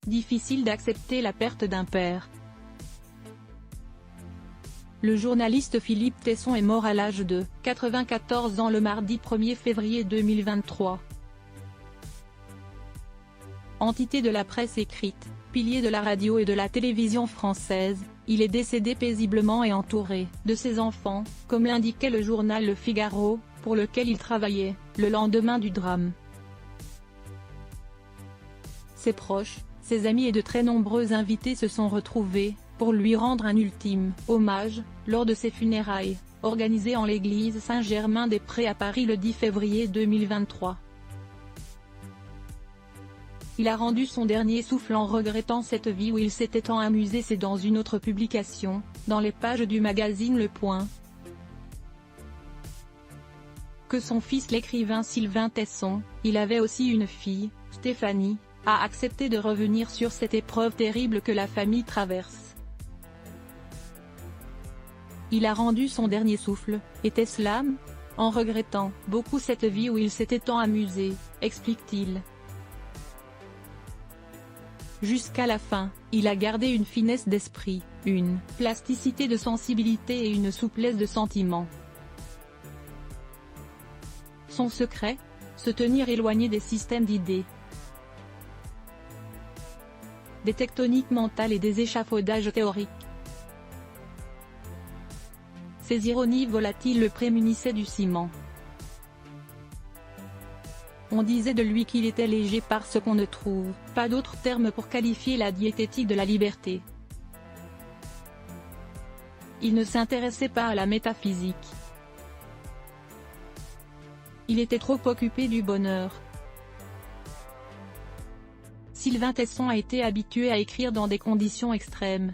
difficile d'accepter la perte d'un père. Le journaliste Philippe Tesson est mort à l'âge de 94 ans le mardi 1er février 2023. Entité de la presse écrite, pilier de la radio et de la télévision française, il est décédé paisiblement et entouré de ses enfants, comme l'indiquait le journal Le Figaro, pour lequel il travaillait, le lendemain du drame. Ses proches, ses amis et de très nombreux invités se sont retrouvés, pour lui rendre un ultime hommage, lors de ses funérailles, organisées en l'église Saint-Germain-des-Prés à Paris le 10 février 2023. Il a rendu son dernier souffle en regrettant cette vie où il s'était tant amusé. C'est dans une autre publication, dans les pages du magazine Le Point, que son fils l'écrivain Sylvain Tesson, il avait aussi une fille, Stéphanie, a accepté de revenir sur cette épreuve terrible que la famille traverse. Il a rendu son dernier souffle, était-ce l'âme ? En regrettant beaucoup cette vie où il s'était tant amusé, explique-t-il. Jusqu'à la fin, il a gardé une finesse d'esprit, une plasticité de sensibilité et une souplesse de sentiment. Son secret ? Se tenir éloigné des systèmes d'idées, des tectoniques mentales et des échafaudages théoriques. Ses ironies volatiles le prémunissaient du ciment. On disait de lui qu'il était léger parce qu'on ne trouve pas d'autre terme pour qualifier la diététique de la liberté. Il ne s'intéressait pas à la métaphysique. Il était trop occupé du bonheur. Sylvain Tesson a été habitué à écrire dans des conditions extrêmes.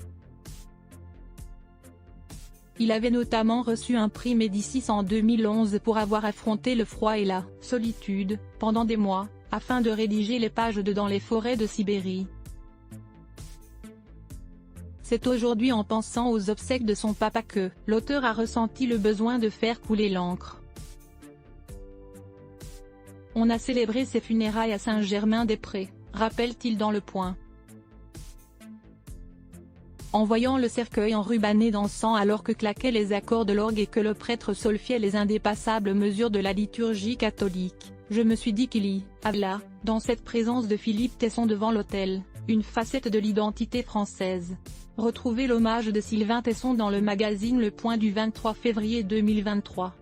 Il avait notamment reçu un prix Médicis en 2011 pour avoir affronté le froid et la solitude, pendant des mois, afin de rédiger les pages de Dans les forêts de Sibérie. C'est aujourd'hui en pensant aux obsèques de son papa que l'auteur a ressenti le besoin de faire couler l'encre. On a célébré ses funérailles à Saint-Germain-des-Prés, rappelle-t-il dans Le Point. En voyant le cercueil enrubanné d'encens alors que claquaient les accords de l'orgue et que le prêtre solfiait les indépassables mesures de la liturgie catholique, je me suis dit qu'il y avait là, dans cette présence de Philippe Tesson devant l'autel, une facette de l'identité française. Retrouvez l'hommage de Sylvain Tesson dans le magazine Le Point du 23 février 2023.